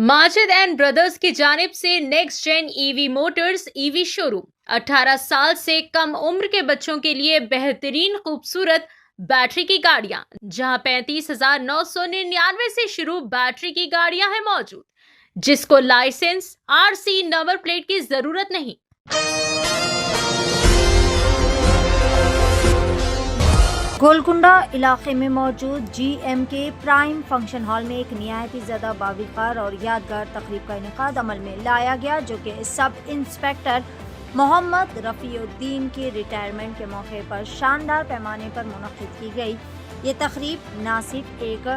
Majid and brothers की जानिब से next gen EV motors EV showroom 18 साल से कम उम्र के बच्चों के लिए बेहतरीन खूबसूरत बैटरी की गाड़ियां, जहां 35,999 से शुरू बैटरी की गाड़ियां हैं मौजूद, जिसको लाइसेंस आरसी नंबर प्लेट की जरूरत नहीं। गोलकुंडा इलाके में मौजूद GMK प्राइम फंक्शन हॉल में एक निहायती ज़्यादा बावकार और यादगार तकरीब का इनेकाद अमल में लाया गया, जो कि सब इंस्पेक्टर मोहम्मद रफ़ीउद्दीन की रिटायरमेंट के मौके पर शानदार पैमाने पर मुनक़्क़िद की गई। ये तकरीब न सिर्फ एक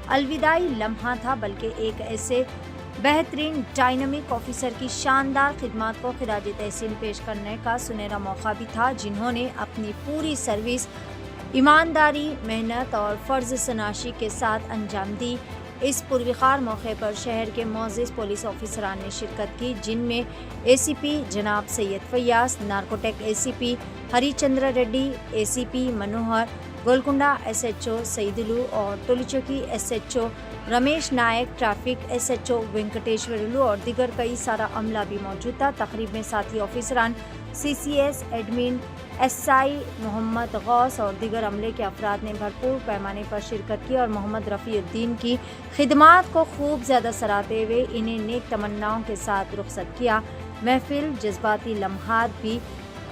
अलविदाई लम्हा था, बल्कि एक ऐसे बेहतरीन डायनामिक ऑफिसर की शानदार खिदमत को खिराज तहसीन पेश करने का सुनहरा मौका भी था, जिन्होंने अपनी पूरी सर्विस ईमानदारी, मेहनत और फ़र्ज़ शनासी के साथ अंजाम दी। इस पुरवकार मौके पर शहर के मोअज़्ज़िज़ पुलिस ऑफिसरान ने शिरकत की, जिनमें ACP जनाब Syed Faiyaz, narcotic ACP Harichandra Reddy, ACP मनोहर, गोलकुंडा SHO सईदुलू और टोलीचौकी SHO रमेश नायक, ट्रैफिक SHO वेंकटेश्वरलू और दिगर कई सारा अमला भी मौजूद था। तकरीब में साथी ऑफिसरान, CCS admin, SI Mohammed Ghaus और दिगर अमले के अफराद ने भरपूर पैमाने पर शिरकत की और मोहम्मद रफ़ीउद्दीन की खिदमात को खूब ज़्यादा सराहते हुए इन्हें नेक तमन्नाओं के साथ रुखसत किया। महफिल जज्बाती लम्हात भी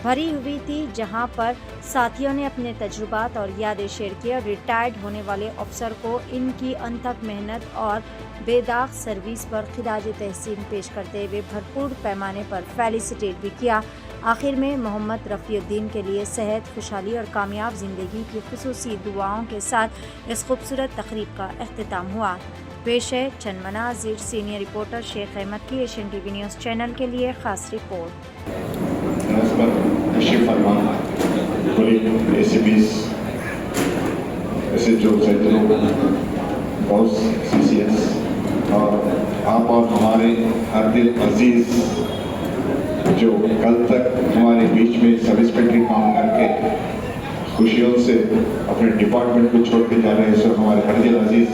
भरी हुई थी, जहां पर साथियों ने अपने तजुर्बात और यादें शेयर किया। रिटायर्ड होने वाले अफसर को इनकी अनथक मेहनत और बेदाग सर्विस पर खिराज तहसीन पेश करते हुए भरपूर पैमाने पर फेलिसिटेट भी किया। आखिर में मोहम्मद रफ़ीउद्दीन के लिए सेहत, खुशहाली और कामयाब ज़िंदगी की खुसूसी दुआओं के साथ इस खूबसूरत तकरीब का अख्तिताम हुआ। पेश है चंद मनाज़िर सीनियर रिपोर्टर शेख अहमद की एशियन TV न्यूज़ चैनल के लिए ख़ास रिपोर्ट। CCS और आप और हमारे हर दिल अजीज जो कल तक हमारे बीच में सब इंस्पेक्टरी काम करके खुशियों से अपने डिपार्टमेंट को छोड़ के जा रहे हैं, सो हमारे हर दिल अजीज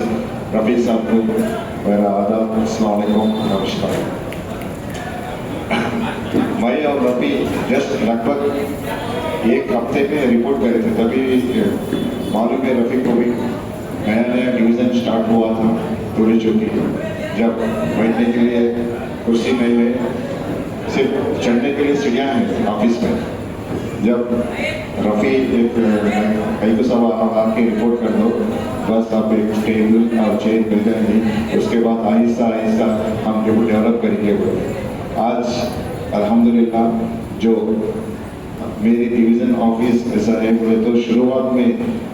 रफ़ी साहब को मेरा आदाब, अस्सलाम वालेकुम, नमस्कार। मैं और रफ़ी जस्ट लगभग एक हफ्ते में रिपोर्ट करे थे, तभी मालूम है रफ़ी को भी नया डिवीज़न स्टार्ट हुआ था टोली चौकी। जब बैठने के लिए कुर्सी नहीं है, सिर्फ चढ़ने के लिए सीढ़ियाँ हैं ऑफिस में। जब रफ़ी कई को सब आके रिपोर्ट कर दो, बस आप एक टेबल और चेयर मिल जाएंगी, उसके बाद आहिस्ता आहिस्ता हम जो डेवलप करेंगे। आज अल्हम्दुलिल्लाह जो मेरे डिवीज़न ऑफिस ऐसा है, बोले तो शुरुआत में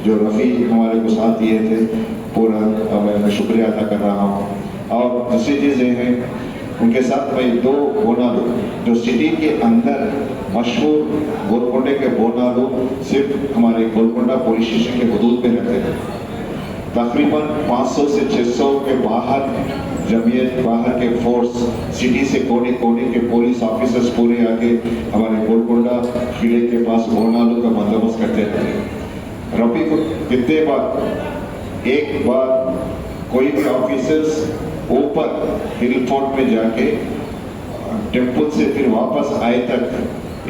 जो रफ़ी हमारे को साथ दिए थे, पूरा मैं शुक्रिया अदा कर रहा हूँ। और दूसरी चीज़ ये है, उनके साथ मैं दो बोनालू जो सिटी के अंदर मशहूर गोलकोंडे के बोनालू सिर्फ हमारे गोलकोंडा पुलिस स्टेशन के हदूद पे रहते हैं। तकरीबन 500 से 600 के बाहर जमीयत, बाहर के फोर्स, सिटी से कोने कोने के पुलिस ऑफिसर्स पूरे आके हमारे गोलकोंडा किले के पास बोनालू का बंदोबस्त करते रहते। रफ़ी को कितने बार, एक बार कोई भी ऑफिसर्स ऊपर हिल फोर्ट में जाके टेम्पल से फिर वापस आए तक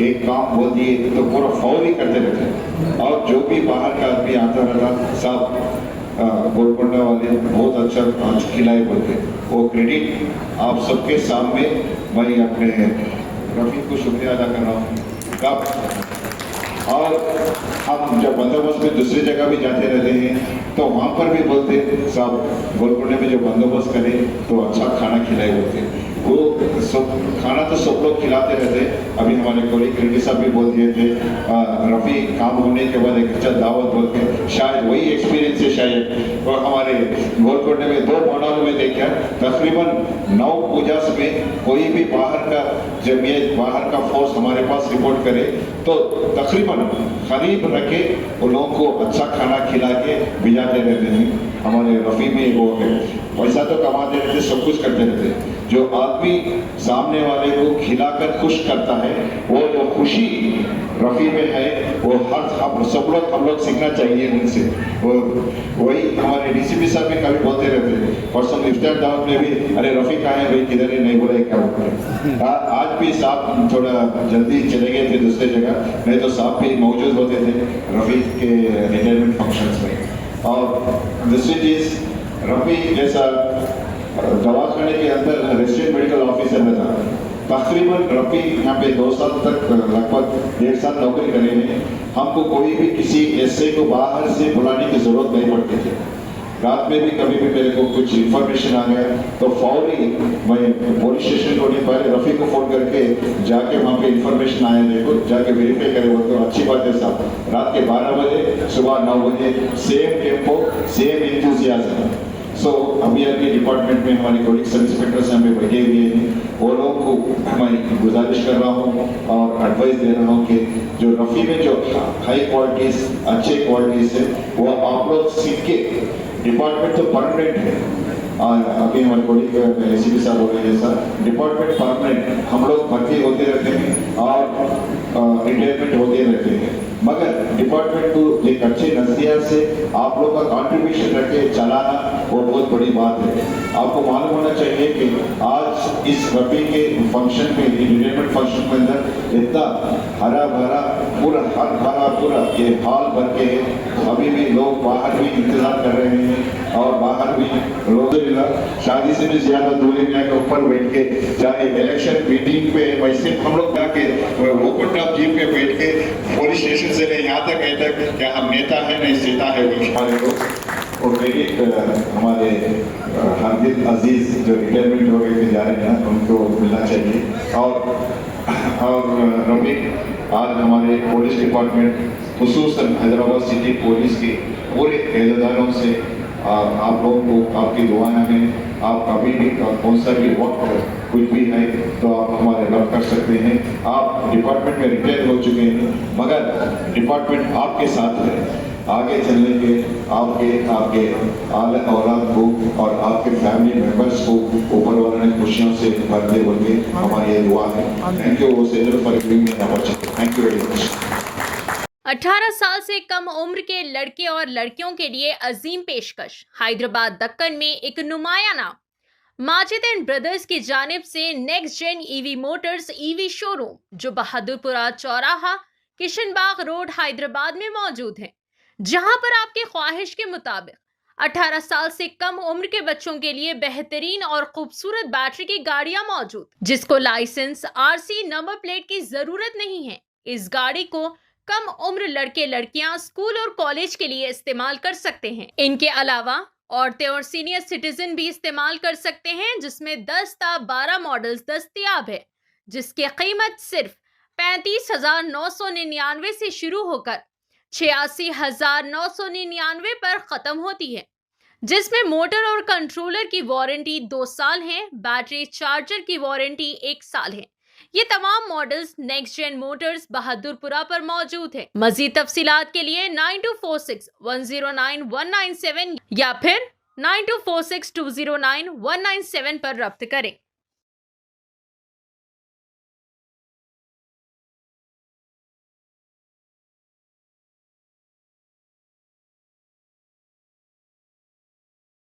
एक काम बोल दिए तो पूरा फौरी करते रहते। और जो भी बाहर का आदमी आता रहता, सब गोलकोंडा वाले बहुत अच्छा आज खिलाए बोलते। वो क्रेडिट आप सबके सामने मैं अपने रफ़ी को शुक्रिया अदा कर रहा हूँ। कब और हम जब बंदोबस्त में दूसरी जगह भी जाते रहते हैं, तो वहाँ पर भी बोलते साहब गोलकोंडे में जो बंदोबस्त करें तो अच्छा खाना खिलाए बोलते। वो सब खाना तो सब लोग खिलाते रहते। अभी हमारे कोलीग रेड्डी साहब भी बोल दिए थे, रफ़ी काम होने के बाद एक अच्छा दावत बोल के, शायद वही एक्सपीरियंस है शायद। और हमारे गोलकोंडे में 2 मोनाल में देखा, तकरीबन 9 पूजास में कोई भी बाहर का जमीयत, बाहर का फोर्स हमारे पास रिपोर्ट करे तो तकरीबन करीब रखे उन लोगों को अच्छा खाना खिला के भिजाते रहते हैं। हमारे रफ़ी में वो है, पैसा तो कमाते रहते, सब कुछ करते रहते। जो आदमी सामने वाले को खिलाकर खुश करता है, वो जो खुशी रफ़ी में है, वो हम लोग सीखना चाहिए उनसे। वो वही हमारे डीसीपी साहब भी कभी बोलते रहते, परसों इफ्तार दावत में भी, अरे रफ़ी कहाँ है भाई, किधर है, नहीं बोला क्या बोलते। आज भी साहब थोड़ा जल्दी चले गए थे दूसरी जगह, नहीं तो साहब भी मौजूद होते थे रफ़ी के रिटायरमेंट फंक्शंस में। और दूसरी चीज़, रफ़ी जैसा दवाखाने के अंदर रेजिडेंट मेडिकल ऑफिसर में था, तकरीबन रफ़ी यहाँ पे 2 साल तक, लगभग 1.5 साल नौकरी करे हैं। हमको कोई भी किसी एसए को बाहर से बुलाने की जरूरत नहीं पड़ती थी। रात में भी कभी भी मेरे को कुछ इन्फॉर्मेशन आ गया तो फौरी मैं पुलिस स्टेशन को नहीं, पहले रफ़ी को फ़ोन करके जाके वहाँ पे इन्फॉर्मेशन आया, देखो जाके वेरीफाई करे, वो तो अच्छी बात है साहब। रात के 12 बजे, सुबह 9 बजे, सेम टेम्पो, सेम इंथुजियाज्म। सो अभी डिपार्टमेंट में हमारे कोलिग्स इंस्पेक्टर्स हमें बैठे हुए हैं, वो लोगों को मैं गुजारिश कर रहा हूँ और एडवाइस दे रहा हूँ कि जो रफ़ी में जो हाई क्वालिटीज़, अच्छे क्वालिटीज़ है, वो आप लोग सीख के, डिपार्टमेंट तो परमानेंट है। अभी हमारे कोलिग एसीपी साहब बोल रहे हैं, सर डिपार्टमेंट परमानेंट, हम लोग भर्ती होते रहते हैं और रिटायरमेंट होते रहते हैं, मगर डिपार्टमेंट को एक अच्छे नजरिया से आप लोग का कंट्रीब्यूशन रख के चलाना, वो बहुत बड़ी बात है। आपको मालूम होना चाहिए कि आज इस रफ़ी के फंक्शन में, रिटायरमेंट फंक्शन के अंदर इतना हरा भरा पूरा ये हॉल भर के है। अभी भी लोग बाहर भी इंतजार कर रहे हैं और बाहर भी लोग शादी से भी ज्यादा दूरी में ऊपर बैठ के, चाहे इलेक्शन मीटिंग पे, वैसे हम लोग जाके ओपन टॉप जीप पे बैठ के पुलिस स्टेशन से ले यहाँ तक आए तक, क्या हम नेता है नहीं सीता है हमारे लोग। और मेरी हमारे हार्दिक अजीज जो रिटायरमेंट हो गए जा रहे हैं, उनको मिलना चाहिए। और रफ़ी, आज हमारे पुलिस डिपार्टमेंट, खुसूसन हैदराबाद सिटी पुलिस के पूरे एहदेदारों से आप लोगों को आपकी दुआएं हैं। आप कभी भी कौन सा भी वक्त कुछ भी है तो आप हमारे रब कर सकते हैं। आप डिपार्टमेंट में रिटायर हो चुके हैं, मगर डिपार्टमेंट आपके साथ है। आगे चलने के आपके आले औलाद को और आपके फैमिली मेंबर्स को ऊपर वाले ने खुशियों से भरते होंगे, हमारी ये दुआ है। Thank you seller for giving me the opportunity. Thank you very much. 18 साल से कम उम्र के लड़के और लड़कियों के लिए अजीम पेशकश। हैदराबाद दक्कन में एक नुमाया नाम माजिद एंड ब्रदर्स की जानिब से next gen EV motors EV showroom, जो बहादुरपुरा चौराहा, किशनबाग रोड, हैदराबाद में मौजूद है, जहां पर आपके ख्वाहिश के मुताबिक 18 साल से कम उम्र के बच्चों के लिए बेहतरीन और खूबसूरत बैटरी की गाड़ियां मौजूद, जिसको लाइसेंस, आरसी, नंबर प्लेट की जरूरत नहीं है। इस गाड़ी को कम उम्र लड़के लड़कियां स्कूल और कॉलेज के लिए इस्तेमाल कर सकते हैं। इनके अलावा औरतें और सीनियर सिटीजन भी इस्तेमाल कर सकते हैं, जिसमें 10 ता 12 मॉडल्स दस्तयाब है, जिसकी कीमत सिर्फ 35,999 से शुरू होकर 86,999 पर खत्म होती है, जिसमें मोटर और कंट्रोलर की वारंटी 2 साल है, बैटरी चार्जर की वारंटी 1 साल है। ये तमाम models next gen motors Bahadurpura पर मौजूद है। मजीद तफसीलात के लिए 9246109197 या फिर 9246209197 पर रब्त करें।